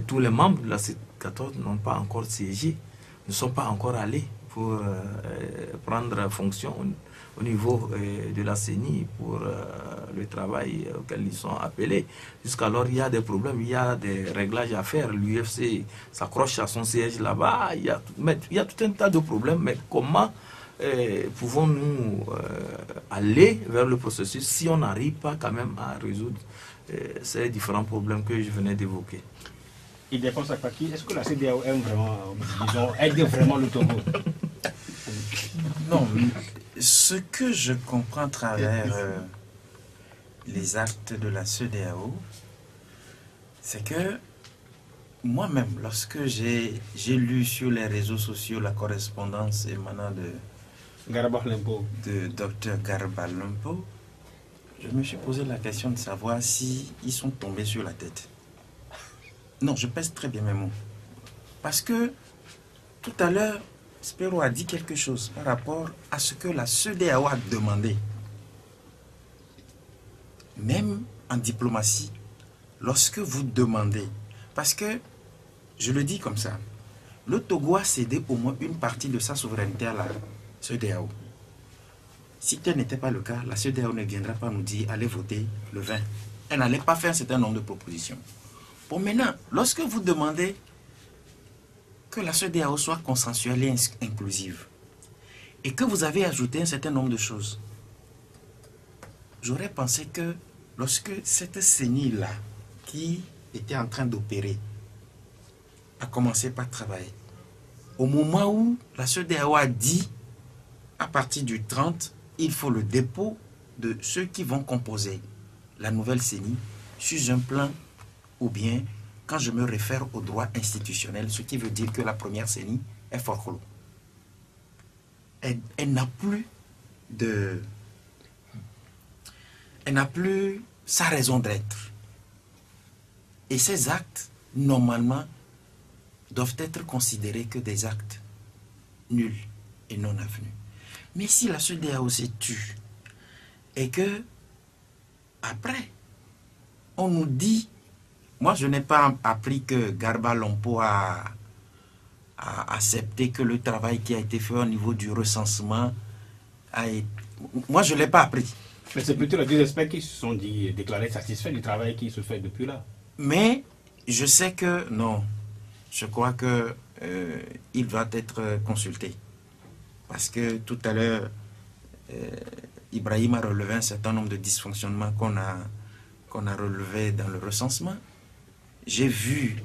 tous les membres de la C14 n'ont pas encore siégé, ne sont pas encore allés pour prendre fonction au niveau de la CENI pour le travail auquel ils sont appelés. Jusqu'alors, il y a des problèmes, il y a des réglages à faire. L'UFC s'accroche à son siège là-bas. Il y a tout un tas de problèmes. Mais comment pouvons-nous aller vers le processus si on n'arrive pas quand même à résoudre ces différents problèmes que je venais d'évoquer? Il dépend à qui. Est-ce que la CEDEAO aide vraiment le Togo? Non, ce que je comprends à travers les actes de la CEDEAO, c'est que moi-même, lorsque j'ai lu sur les réseaux sociaux la correspondance émanant de Dr Garba Lempo, je me suis posé la question de savoir si ils sont tombés sur la tête. Non, je pèse très bien mes mots. Parce que tout à l'heure, Spero a dit quelque chose par rapport à ce que la CEDEAO a demandé. Même en diplomatie, lorsque vous demandez, parce que, je le dis comme ça, le Togo a cédé au moins une partie de sa souveraineté à la CEDEAO. Si tel n'était pas le cas, la CEDEAO ne viendra pas nous dire allez voter le 20. Elle n'allait pas faire un certain nombre de propositions. Bon, maintenant, lorsque vous demandez que la CEDEAO soit consensuelle et inclusive, et que vous avez ajouté un certain nombre de choses, j'aurais pensé que lorsque cette CENI-là, qui était en train d'opérer, a commencé par travailler, au moment où la CEDEAO a dit, à partir du 30, il faut le dépôt de ceux qui vont composer la nouvelle CENI sur un plan, ou bien, quand je me réfère au droit institutionnel, ce qui veut dire que la première CENI est forclos. Elle n'a plus de... Elle n'a plus sa raison d'être. Et ces actes, normalement, doivent être considérés que des actes nuls et non avenus. Mais si la CEDEAO s'est tue, et que, après, on nous dit, moi je n'ai pas appris que Garba Lompo a accepté que le travail qui a été fait au niveau du recensement a été... Moi je ne l'ai pas appris. Mais c'est plutôt les deux experts qui se sont déclarés satisfaits du travail qui se fait depuis là. Mais je sais que non. Je crois que il va être consulté. Parce que tout à l'heure, Ibrahim a relevé un certain nombre de dysfonctionnements qu'on a relevés dans le recensement. J'ai vu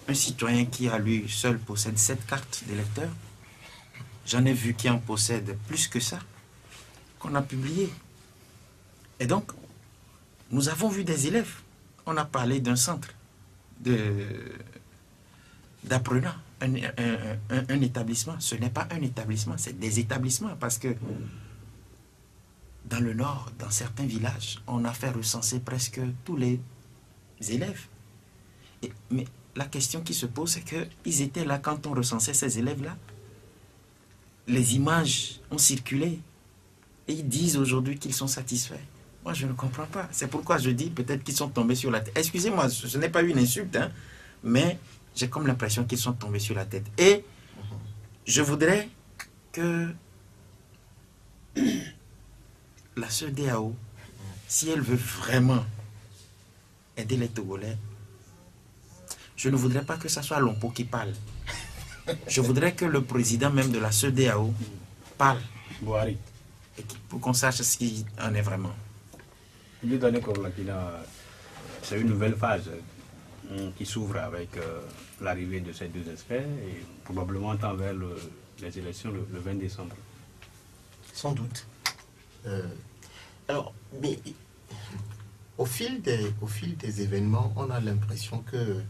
un citoyen qui à lui seul possède 7 cartes d'électeur. J'en ai vu qui en possède plus que ça, qu'on a publié. Et donc, nous avons vu des élèves. On a parlé d'un centre d'apprenants, un établissement. Ce n'est pas un établissement, c'est des établissements. Parce que dans le nord, dans certains villages, on a fait recenser presque tous les élèves. Mais la question qui se pose, c'est qu'ils étaient là quand on recensait ces élèves-là. Les images ont circulé. Et ils disent aujourd'hui qu'ils sont satisfaits. Moi, je ne comprends pas. C'est pourquoi je dis peut-être qu'ils sont tombés sur la tête. Excusez-moi, ce n'est pas une insulte, hein, mais j'ai comme l'impression qu'ils sont tombés sur la tête. Et je voudrais que la CEDEAO, si elle veut vraiment aider les Togolais, je ne voudrais pas que ce soit Lompo qui parle. Je voudrais que le président même de la CEDEAO parle. Boari. Pour qu'on sache ce qu'il en est vraiment. C'est une nouvelle phase qui s'ouvre avec l'arrivée de ces deux experts et probablement envers les élections le 20 décembre. Sans doute. Alors, mais au fil des événements, on a l'impression que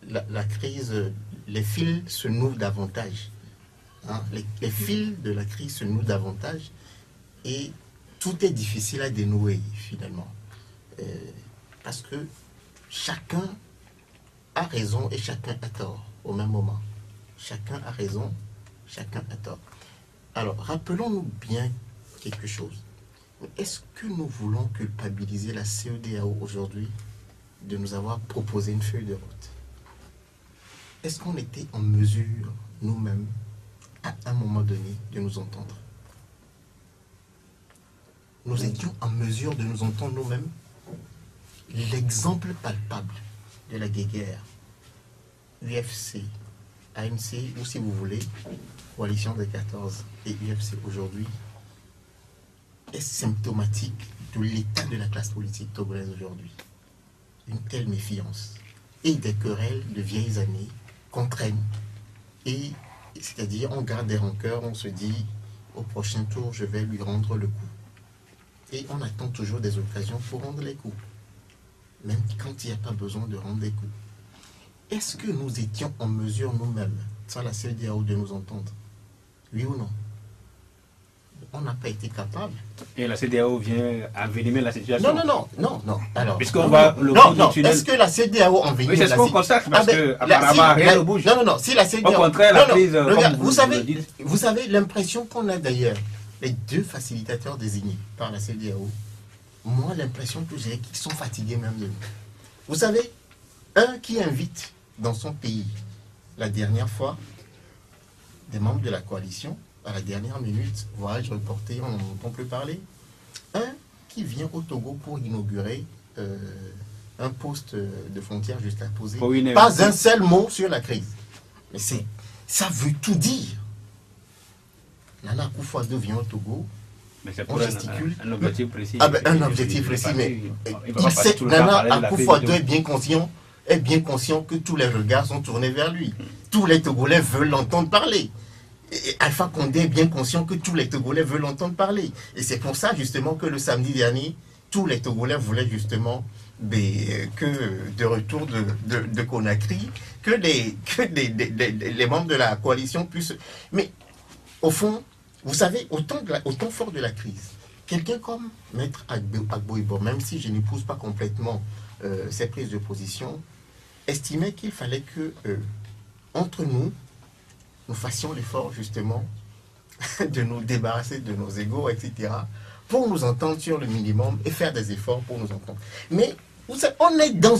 la crise, les fils se nouent davantage. Hein, les fils de la crise se nouent davantage et tout est difficile à dénouer finalement. Parce que chacun a raison et chacun a tort au même moment. Chacun a raison, chacun a tort. Alors, rappelons-nous bien quelque chose. Est-ce que nous voulons culpabiliser la CEDEAO aujourd'hui de nous avoir proposé une feuille de route? Est-ce qu'on était en mesure, nous-mêmes, à un moment donné, de nous entendre? Nous étions en mesure de nous entendre nous-mêmes. L'exemple palpable de la guéguerre, UFC, ANC, ou si vous voulez, Coalition des 14 et UFC aujourd'hui, est symptomatique de l'état de la classe politique togolaise aujourd'hui. Une telle méfiance et des querelles de vieilles années contraignent. Et c'est-à-dire, on garde des rancœurs, on se dit, au prochain tour, je vais lui rendre le coup. Et on attend toujours des occasions pour rendre les coups, même quand il n'y a pas besoin de rendre des coups. Est-ce que nous étions en mesure nous-mêmes, sans la CEDEAO, de nous entendre? Oui ou non? on n'a pas été capable. Et la CEDEAO vient envenimer la situation. Non. Alors, puisqu'on va le bout du tunnel. Est-ce que la CEDEAO envenime? Oui, c'est ce qu'on constate, parce que apparemment rien ne bouge. Non, si la CEDEAO... Au contraire, la crise, regarde, comme vous savez l'impression qu'on a d'ailleurs, les deux facilitateurs désignés par la CEDEAO, moi, l'impression que j'ai, qu'ils sont fatigués même de nous. Vous savez, un qui invite dans son pays, la dernière fois, des membres de la coalition, à la dernière minute, voyage reporté, on n'en entend plus parler. Un qui vient au Togo pour inaugurer un poste de frontière juste à poser. Pas un seul mot sur la crise. Mais ça veut tout dire. Nana Akufo-Addo vient au Togo. Mais c'est pour un objectif précis. Un objectif précis, mais il sait que Nana Akufo-Addo est bien conscient que tous les regards sont tournés vers lui. Tous les Togolais veulent l'entendre parler. Et Alpha Condé est bien conscient que tous les Togolais veulent l'entendre parler. Et c'est pour ça justement que le samedi dernier, tous les Togolais voulaient justement que de retour de Conakry, que les membres de la coalition puissent... Mais au fond, vous savez, au temps fort de la crise, quelqu'un comme Maître Agbo-Ibor, même si je n'épouse pas complètement ses prises de position, estimait qu'il fallait que, entre nous fassions l'effort justement de nous débarrasser de nos égos, etc., pour nous entendre sur le minimum et faire des efforts pour nous entendre. Mais vous savez, on est dans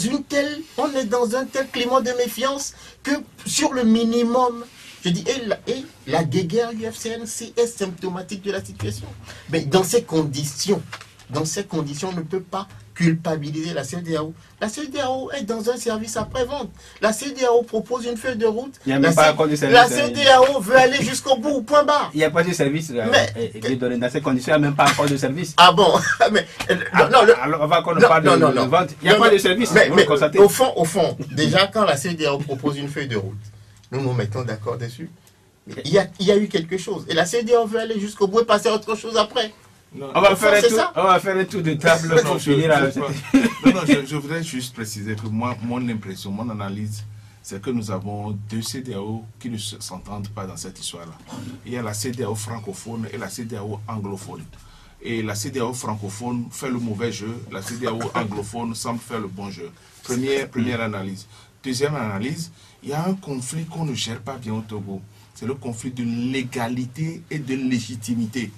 un tel climat de méfiance que sur le minimum, je dis, et la guéguerre UFCNC est symptomatique de la situation. Mais dans ces conditions, on ne peut pas culpabiliser la CEDEAO. La CEDEAO est dans un service après-vente. La CEDEAO propose une feuille de route. Il n'y a même pas encore de service. La CEDEAO veut aller jusqu'au bout, point barre. Il n'y a pas de service. Dans ces conditions, il n'y a même pas encore de service. Ah bon? Alors, on va encore parler de vente. Il n'y a pas de service. Mais au fond, déjà, quand la CEDEAO propose une feuille de route, nous nous mettons d'accord dessus. Il y a eu quelque chose. Et la CEDEAO veut aller jusqu'au bout et passer à autre chose après. On va faire un tour de table pour finir avec je voudrais juste préciser que mon impression, mon analyse, c'est que nous avons deux CEDEAO qui ne s'entendent pas dans cette histoire-là. Il y a la CEDEAO francophone et la CEDEAO anglophone. Et la CEDEAO francophone fait le mauvais jeu, la CEDEAO anglophone semble faire le bon jeu. Première analyse. Deuxième analyse, il y a un conflit qu'on ne gère pas bien au Togo. C'est le conflit de légalité et de légitimité.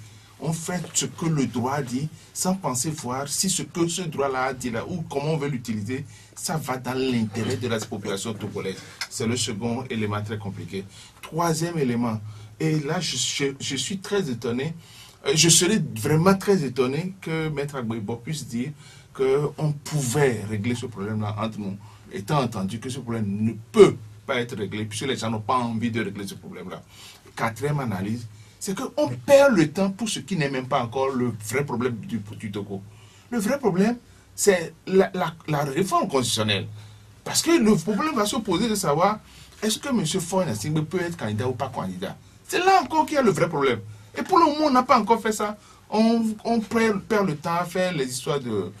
On fait ce que le droit dit sans penser voir si ce que ce droit-là a dit là ou comment on veut l'utiliser, ça va dans l'intérêt de la population togolaise. C'est le second élément très compliqué. Troisième élément, et là je suis très étonné, je serais vraiment très étonné que Maître Agbo-Ibor puisse dire qu'on pouvait régler ce problème-là entre nous, étant entendu que ce problème ne peut pas être réglé puisque les gens n'ont pas envie de régler ce problème-là. Quatrième analyse, c'est qu'on perd le temps pour ce qui n'est même pas encore le vrai problème du Togo. Le vrai problème, c'est la réforme constitutionnelle. Parce que le problème va se poser de savoir, est-ce que M. Faure Gnassingbé peut être candidat ou pas candidat? C'est là encore qu'il y a le vrai problème. Et pour le moment, on n'a pas encore fait ça. On perd le temps à faire les histoires de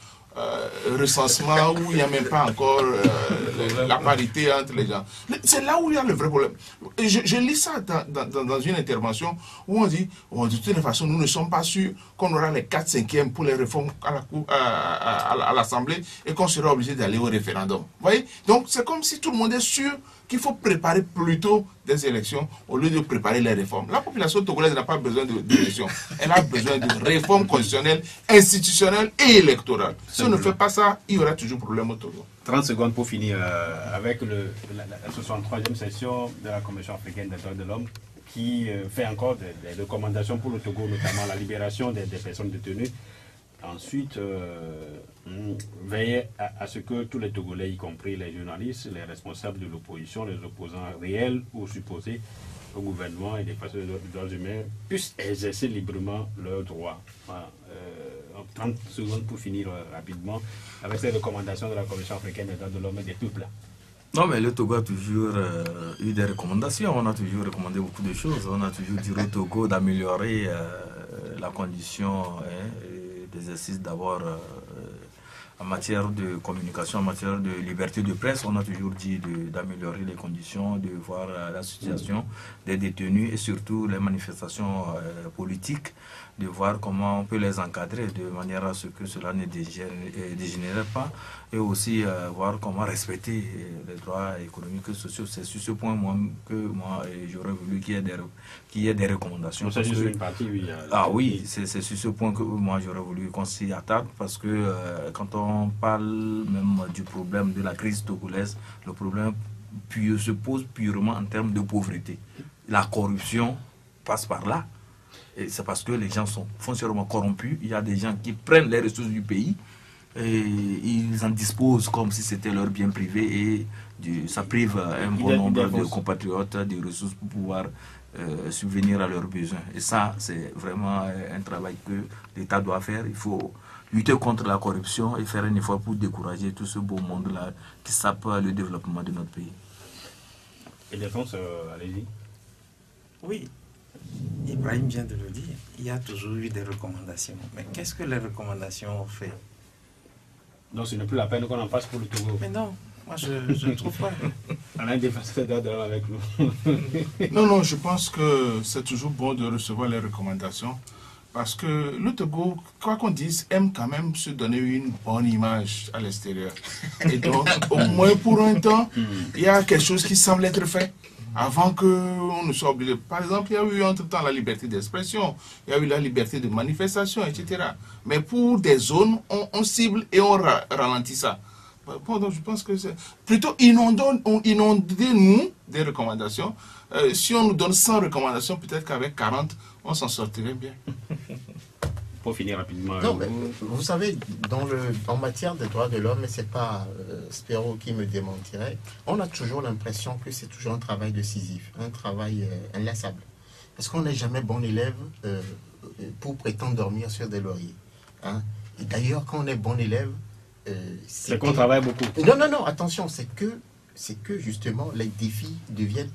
recensement où il n'y a même pas encore la parité entre les gens. C'est là où il y a le vrai problème. Et je lis ça dans une intervention où on dit, de toute façon, nous ne sommes pas sûrs qu'on aura les 4/5e pour les réformes à l'Assemblée et qu'on sera obligé d'aller au référendum. Vous voyez? Donc c'est comme si tout le monde est sûr qu'il faut préparer plutôt des élections au lieu de préparer les réformes. La population togolaise n'a pas besoin d'élections. Elle a besoin de réformes constitutionnelles, institutionnelles et électorales. Si on ne fait pas ça, il y aura toujours problème au Togo. 30 secondes pour finir avec la 63e session de la Commission africaine des droits de l'homme qui fait encore des recommandations pour le Togo, notamment la libération des personnes détenues. Ensuite, veiller à ce que tous les Togolais, y compris les journalistes, les responsables de l'opposition, les opposants réels ou supposés au gouvernement et des personnes des droits humains, puissent exercer librement leurs droits. Voilà. 30 secondes pour finir rapidement avec ces recommandations de la Commission africaine des droits de l'homme et des peuples. Non, mais le Togo a toujours eu des recommandations. On a toujours recommandé beaucoup de choses. On a toujours dit au Togo d'améliorer la condition d'exercice d'abord en matière de communication, en matière de liberté de presse, on a toujours dit d'améliorer les conditions, de voir la situation des détenus et surtout les manifestations politiques, de voir comment on peut les encadrer de manière à ce que cela ne dégénère pas, et aussi voir comment respecter les droits économiques et sociaux. C'est sur ce point que j'aurais voulu qu'il y ait des recommandations. C'est juste une partie, oui. Oui, c'est sur ce point que moi j'aurais voulu qu'on s'y attarde, parce que quand on parle même du problème de la crise togolaise, le problème se pose purement en termes de pauvreté. La corruption passe par là. Et c'est parce que les gens sont foncièrement corrompus. Il y a des gens qui prennent les ressources du pays et ils en disposent comme si c'était leur bien privé, et ça prive un bon nombre de compatriotes des ressources pour pouvoir subvenir à leurs besoins. Et ça, c'est vraiment un travail que l'État doit faire. Il faut lutter contre la corruption et faire un effort pour décourager tout ce beau monde-là qui sape le développement de notre pays. Et Défense, allez-y. Oui. Ibrahim vient de le dire, il y a toujours eu des recommandations. Mais qu'est-ce que les recommandations ont fait? Donc ce n'est plus la peine qu'on en fasse pour le Togo. Mais non, moi je ne trouve pas. Alain Défenseur d'ordre avec nous. Non, je pense que c'est toujours bon de recevoir les recommandations. Parce que le Togo, quoi qu'on dise, aime quand même se donner une bonne image à l'extérieur. Et donc, au moins pour un temps, il y a quelque chose qui semble être fait avant qu'on ne soit obligé. Par exemple, il y a eu entre-temps la liberté d'expression, il y a eu la liberté de manifestation, etc. Mais pour des zones, on cible et on ralentit ça. Bon, donc je pense que c'est plutôt inondez-nous des recommandations. Si on nous donne 100 recommandations, peut-être qu'avec 40, on s'en sortirait bien. Pour finir rapidement. Non, mais vous savez, en matière des droits de l'homme, et ce n'est pas Spero qui me démentirait, on a toujours l'impression que c'est toujours un travail de Sisyphe, un travail inlassable. Parce qu'on n'est jamais bon élève pour prétendre dormir sur des lauriers. Hein. Et d'ailleurs, quand on est bon élève, c'est qu'on travaille beaucoup. Non, attention, c'est que justement les défis deviennent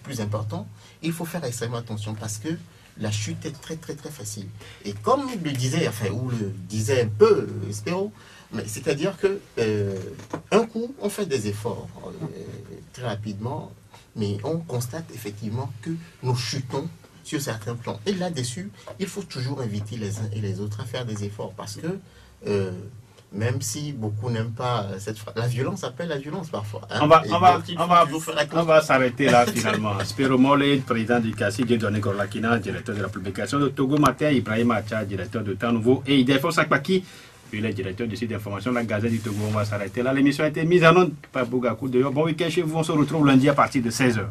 plus importants. Il faut faire extrêmement attention parce que la chute est très facile. Et comme le disait, ou le disait un peu Spero, c'est-à-dire que un coup, on fait des efforts très rapidement, mais on constate effectivement que nous chutons sur certains plans. Et là-dessus, il faut toujours inviter les uns et les autres à faire des efforts parce que même si beaucoup n'aiment pas cette phrase, la violence appelle la violence parfois. Hein? On va s'arrêter là finalement. Spero Mole, président du CACI, Dieudonné Gorlakina, directeur de la publication de Togo Matin, Ibrahim Acha, directeur de Temps Nouveau, et Idefo Sakpaki, puis le directeur du site d'information La Gazette du Togo. On va s'arrêter là. L'émission a été mise en onde par Bougakou. Bon week-end chez vous. On se retrouve lundi à partir de 16h.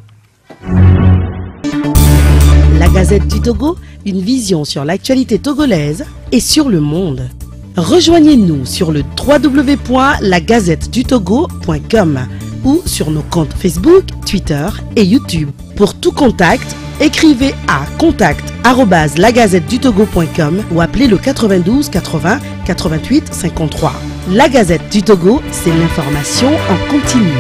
La Gazette du Togo, une vision sur l'actualité togolaise et sur le monde. Rejoignez-nous sur le www.lagazettedutogo.com ou sur nos comptes Facebook, Twitter et YouTube. Pour tout contact, écrivez à contact@lagazettedutogo.com ou appelez le 92 80 88 53. La Gazette du Togo, c'est l'information en continu.